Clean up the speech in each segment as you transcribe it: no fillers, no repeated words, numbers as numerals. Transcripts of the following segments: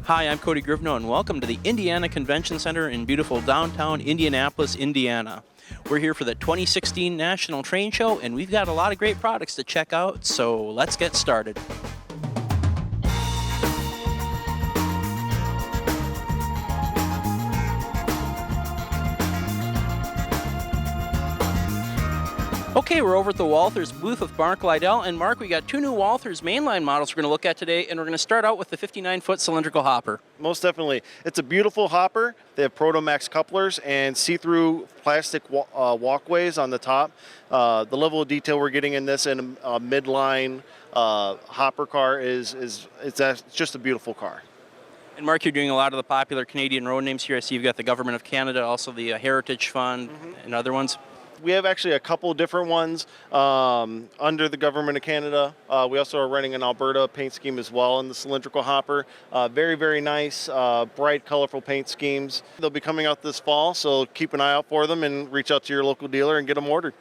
Hi, I'm Cody Grivno, and welcome to the Indiana Convention Center in beautiful downtown Indianapolis, Indiana. We're here for the 2016 National Train Show, and we've got a lot of great products to check out, so let's get started. Okay, we're over at the Walthers booth with Mark Lydell. And Mark, we got two new Walthers mainline models we're going to look at today, and we're going to start out with the 59-foot cylindrical hopper. Most definitely. It's a beautiful hopper. They have Protomax couplers and see-through plastic walkways on the top. The level of detail we're getting in this in a midline hopper car is just a beautiful car. And Mark, you're doing a lot of the popular Canadian road names here. I see you've got the Government of Canada, also the Heritage Fund, and other ones. We have actually a couple different ones under the Government of Canada. We also are running an Alberta paint scheme as well in the cylindrical hopper. Very, very nice, bright, colorful paint schemes. They'll be coming out this fall, so keep an eye out for them and reach out to your local dealer and get them ordered.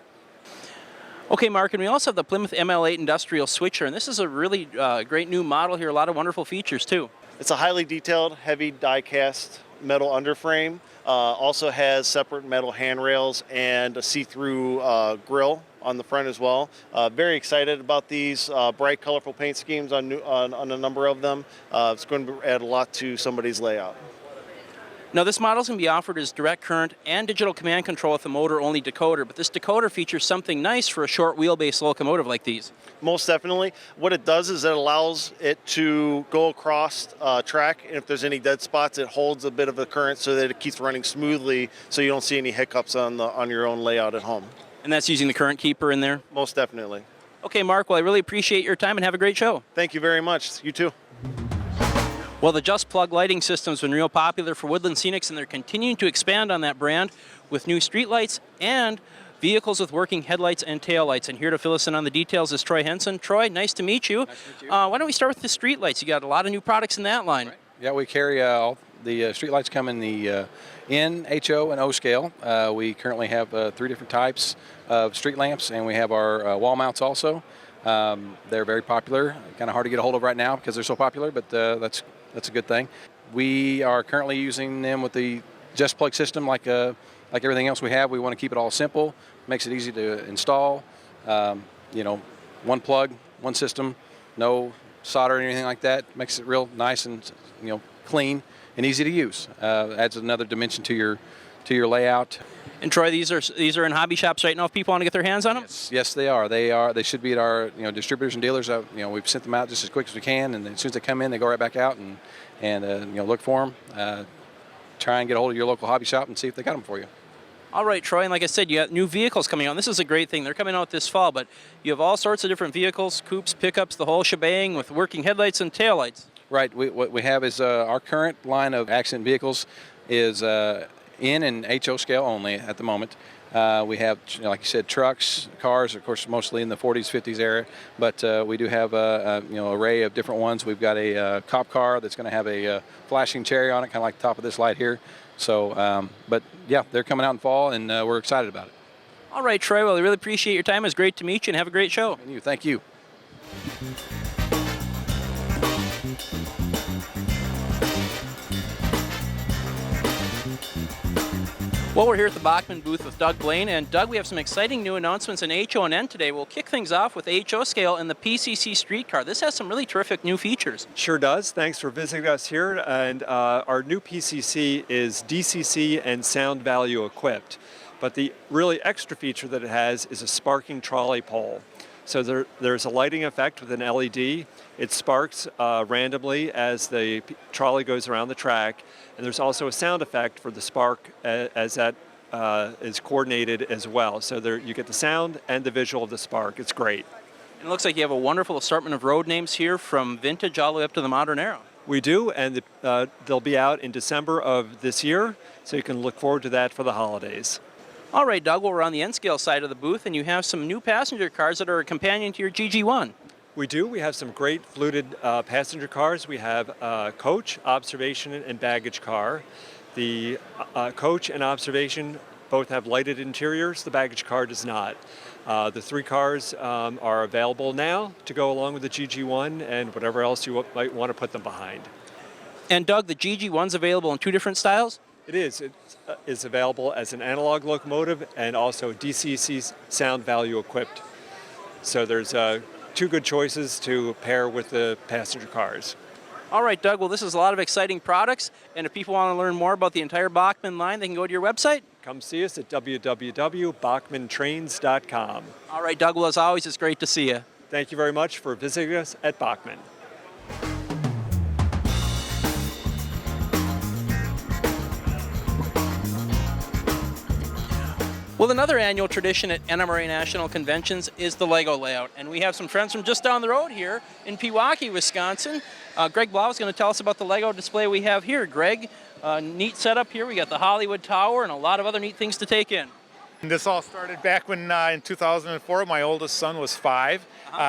Okay, Mark, and we also have the Plymouth ML8 Industrial Switcher, and this is a really great new model here. A lot of wonderful features, too. It's a highly detailed, heavy die-cast metal underframe. Also has separate metal handrails and a see-through grille on the front as well. Very excited about these bright, colorful paint schemes on a number of them. It's going to add a lot to somebody's layout. Now, this model is going to be offered as direct current and digital command control with a motor-only decoder, but this decoder features something nice for a short wheelbase locomotive like these. Most definitely. What it does is it allows it to go across track, and if there's any dead spots, it holds a bit of the current so that it keeps running smoothly so you don't see any hiccups on your own layout at home. And that's using the current keeper in there? Most definitely. Okay, Mark, well, I really appreciate your time and have a great show. Thank you very much. You too. Well, the Just Plug lighting system's been real popular for Woodland Scenics, and they're continuing to expand on that brand with new streetlights and vehicles with working headlights and taillights. And here to fill us in on the details is Troy Henson. Troy, nice to meet you. Nice to meet you. Why don't we start with the streetlights? You got a lot of new products in that line. Right. Yeah, we carry all the streetlights come in the N, HO, and O scale. We currently have 3 different types of street lamps, and we have our wall mounts also. They're very popular. Kind of hard to get a hold of right now because they're so popular, but that's a good thing. We are currently using them with the Just Plug system like everything else we have. We want to keep it all simple, makes it easy to install. One plug, one system, no solder or anything like that. Makes it real nice and clean and easy to use. Adds another dimension to your layout. And Troy, these are in hobby shops right now if people want to get their hands on them? Yes, they are. They should be at our distributors and dealers. We've sent them out just as quick as we can, and as soon as they come in, they go right back out and look for them. Try and get a hold of your local hobby shop and see if they got them for you. All right, Troy, and like I said, you got new vehicles coming out. And this is a great thing. They're coming out this fall, but you have all sorts of different vehicles, coupes, pickups, the whole shebang with working headlights and taillights. Right. What we have is our current line of accident vehicles is N and HO scale only at the moment. We have, like you said, trucks, cars, of course, mostly in the 40s, 50s era, but we do have an array of different ones. We've got a cop car that's going to have a flashing cherry on it, kind of like the top of this light here. So, but yeah, they're coming out in fall, and we're excited about it. All right, Troy, well, I really appreciate your time. It was great to meet you, and have a great show. And you, thank you. Well, we're here at the Bachman booth with Doug Blaine, and Doug, we have some exciting new announcements in HO and N today. We'll kick things off with the HO scale and the PCC streetcar. This has some really terrific new features. Sure does. Thanks for visiting us here. And our new PCC is DCC and sound value equipped. But the really extra feature that it has is a sparking trolley pole. So there's a lighting effect with an LED. It sparks randomly as the trolley goes around the track. And there's also a sound effect for the spark as that is coordinated as well. So you get the sound and the visual of the spark. It's great. And it looks like you have a wonderful assortment of road names here from vintage all the way up to the modern era. We do, and they'll be out in December of this year. So you can look forward to that for the holidays. All right, Doug, well, we're on the N-scale side of the booth, and you have some new passenger cars that are a companion to your GG1. We do. We have some great fluted passenger cars. We have coach, observation, and baggage car. The coach and observation both have lighted interiors. The baggage car does not. The 3 cars are available now to go along with the GG1 and whatever else you might want to put them behind. And Doug, the GG1's available in two different styles? It is. It is available as an analog locomotive and also DCC sound value equipped. So there's two good choices to pair with the passenger cars. All right, Doug, well, this is a lot of exciting products, and if people want to learn more about the entire Bachman line, they can go to your website? Come see us at www.bachmantrains.com. All right, Doug, well, as always, it's great to see you. Thank you very much for visiting us at Bachman. Well, another annual tradition at NMRA National Conventions is the Lego layout, and we have some friends from just down the road here in Pewaukee, Wisconsin. Greg Blau is going to tell us about the Lego display we have here. Greg, neat setup here. We got the Hollywood Tower and a lot of other neat things to take in. This all started back when in 2004, my oldest son was 5.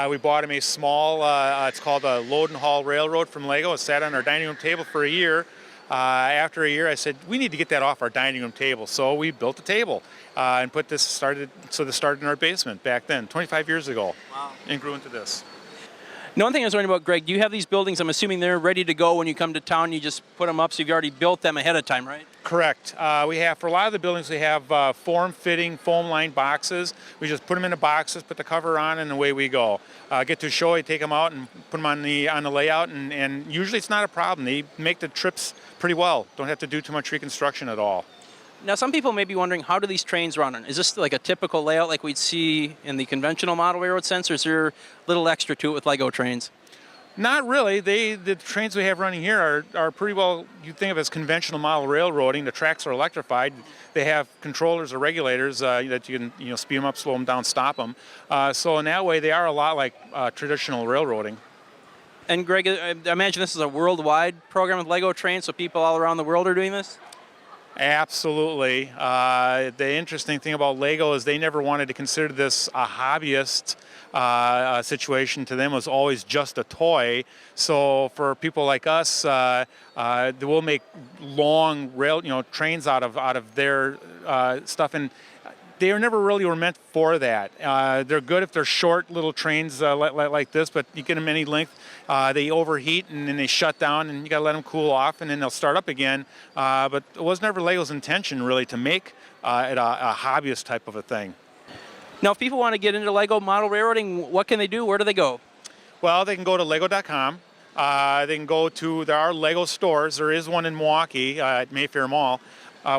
We bought him a small, it's called a load and haul railroad from Lego. It sat on our dining room table for a year. After a year, I said, we need to get that off our dining room table. So we built a table and this started in our basement back then, 25 years ago. Wow. And grew into this. Now, one thing I was wondering about, Greg, do you have these buildings? I'm assuming they're ready to go when you come to town. You just put them up, so you've already built them ahead of time, right? Correct. We have, for a lot of the buildings, we have form-fitting, foam-lined boxes. We just put them in the boxes, put the cover on, and away we go. Get to a show, you take them out and put them on the layout, and usually it's not a problem. They make the trips pretty well. Don't have to do too much reconstruction at all. Now, some people may be wondering, how do these trains run? Is this like a typical layout like we'd see in the conventional model railroad sense, or is there a little extra to it with Lego trains? Not really. The trains we have running here are pretty well, you think of as conventional model railroading. The tracks are electrified. They have controllers or regulators that you can speed them up, slow them down, stop them. So in that way, they are a lot like traditional railroading. And Greg, I imagine this is a worldwide program with Lego trains, so people all around the world are doing this? Absolutely. The interesting thing about Lego is they never wanted to consider this a hobbyist situation. To them, it was always just a toy. So for people like us, they will make long trains out of their stuff, and they never really were meant for that. They're good if they're short little trains like this, but you get them any length, they overheat and then they shut down, and you got to let them cool off, and then they'll start up again. But it was never Lego's intention really to make it a hobbyist type of a thing. Now, if people want to get into Lego model railroading, what can they do? Where do they go? Well, they can go to lego.com. They can go to, there are Lego stores. There is one in Milwaukee at Mayfair Mall.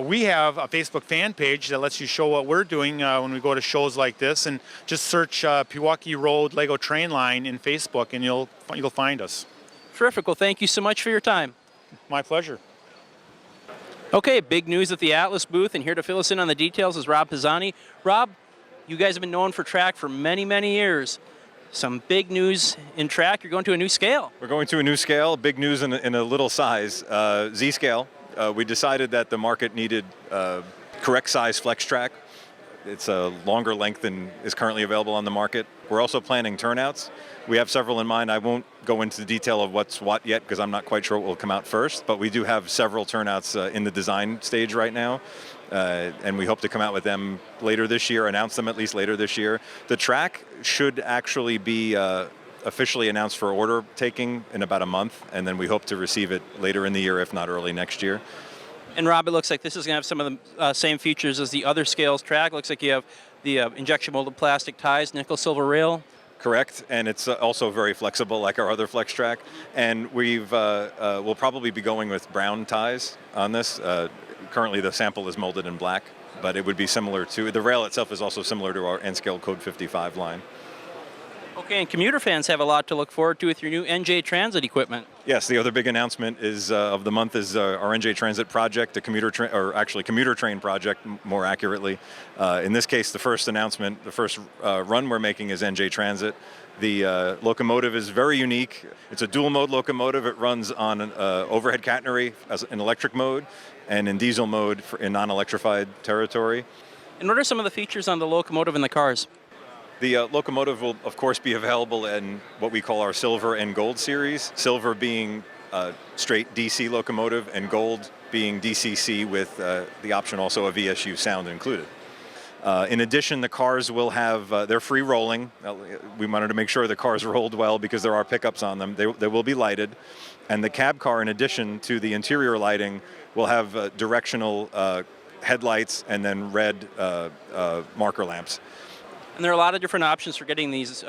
We have a Facebook fan page that lets you show what we're doing when we go to shows like this, and just search Pewaukee Road Lego Train Line in Facebook, and you'll find us. Terrific. Well, thank you so much for your time. My pleasure. Okay, big news at the Atlas booth, and here to fill us in on the details is Rob Pisani. Rob, you guys have been known for track for many, many years. Some big news in track. You're going to a new scale. We're going to a new scale, big news in a little size, Z scale. We decided that the market needed correct size flex track. It's a longer length than is currently available on the market. We're also planning turnouts. We have several in mind. I won't go into the detail of what's what yet because I'm not quite sure what will come out first, but we do have several turnouts in the design stage right now. And we hope to come out with them later this year, announce them at least later this year. The track should actually be officially announced for order taking in about a month, and then we hope to receive it later in the year, if not early next year. And Rob, it looks like this is going to have some of the same features as the other scales track. Looks like you have the injection molded plastic ties, nickel silver rail. Correct, and it's also very flexible like our other flex track. And we'll probably be going with brown ties on this. Currently the sample is molded in black, but it would be similar to, the rail itself is also similar to our N-Scale Code 55 line. Okay, and commuter fans have a lot to look forward to with your new NJ Transit equipment. Yes, the other big announcement is of the month is our NJ Transit project, a commuter train project, more accurately. In this case, the first announcement, the first run we're making is NJ Transit. The locomotive is very unique. It's a dual mode locomotive. It runs on an overhead catenary as in electric mode and in diesel mode in non-electrified territory. And what are some of the features on the locomotive and the cars? The locomotive will, of course, be available in what we call our Silver and Gold series. Silver being straight DC locomotive, and Gold being DCC with the option also of VSU sound included. In addition, the cars will have, they're free rolling. We wanted to make sure the cars rolled well because there are pickups on them. They will be lighted. And the cab car, in addition to the interior lighting, will have directional headlights and then red marker lamps. And there are a lot of different options for getting these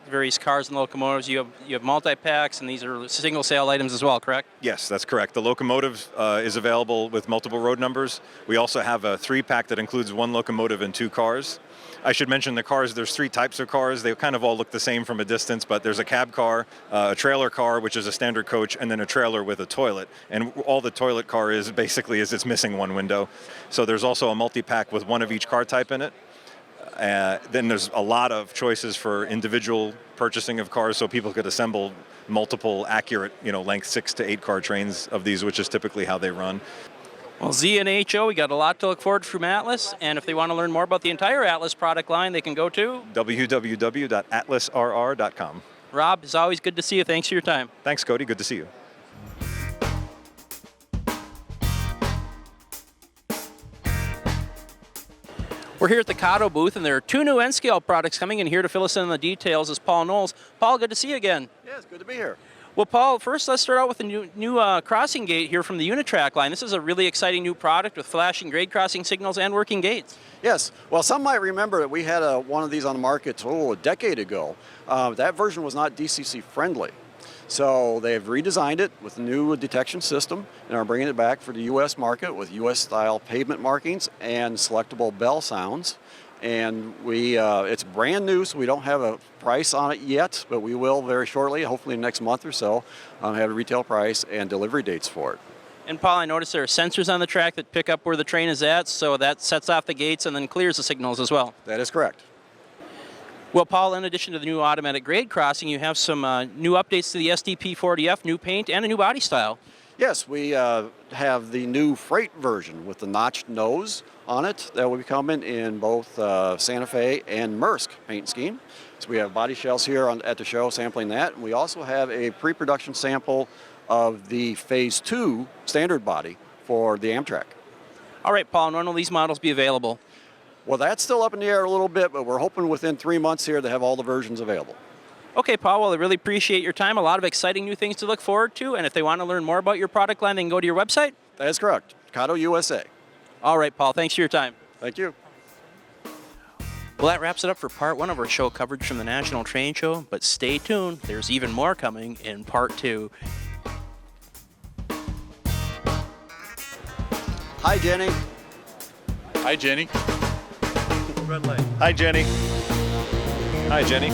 various cars and locomotives. You have multi-packs, and these are single sale items as well, correct? Yes, that's correct. The locomotive is available with multiple road numbers. We also have a 3-pack that includes 1 locomotive and 2 cars. I should mention the cars, there's 3 types of cars. They kind of all look the same from a distance, but there's a cab car, a trailer car, which is a standard coach, and then a trailer with a toilet. And all the toilet car is basically is it's missing 1 window. So there's also a multi-pack with 1 of each car type in it. Then there's a lot of choices for individual purchasing of cars, so people could assemble multiple accurate, length 6 to 8 car trains of these, which is typically how they run. Well, Z and HO, we got a lot to look forward to from Atlas, and if they want to learn more about the entire Atlas product line, they can go to www.atlasrr.com. Rob, it's always good to see you. Thanks for your time. Thanks, Cody. Good to see you. We're here at the Kaido booth, and there are 2 new N-scale products coming in. Here to fill us in on the details is Paul Knowles. Paul, good to see you again. Yeah, it's good to be here. Well, Paul, first let's start out with the new crossing gate here from the Unitrack line. This is a really exciting new product with flashing grade crossing signals and working gates. Yes. Well, some might remember that we had one of these on the market a decade ago. That version was not DCC friendly. So they've redesigned it with a new detection system and are bringing it back for the U.S. market with U.S.-style pavement markings and selectable bell sounds. And it's brand new, so we don't have a price on it yet, but we will very shortly, hopefully next month or so, have a retail price and delivery dates for it. And Paul, I noticed there are sensors on the track that pick up where the train is at, so that sets off the gates and then clears the signals as well. That is correct. Well, Paul, in addition to the new automatic grade crossing, you have some new updates to the SDP40F, new paint, and a new body style. Yes, we have the new freight version with the notched nose on it that will be coming in both Santa Fe and Maersk paint scheme. So we have body shells here at the show sampling that. And we also have a pre-production sample of the Phase 2 standard body for the Amtrak. All right, Paul, and when will these models be available? Well, that's still up in the air a little bit, but we're hoping within 3 months here to have all the versions available. Okay, Paul, well, I really appreciate your time. A lot of exciting new things to look forward to. And if they want to learn more about your product line, they can go to your website? That is correct. Kaido USA. All right, Paul, thanks for your time. Thank you. Well, that wraps it up for part 1 of our show coverage from the National Train Show. But stay tuned. There's even more coming in part 2. Hi, Jenny. Hi, Jenny. Hi, Jenny. Hi, Jenny.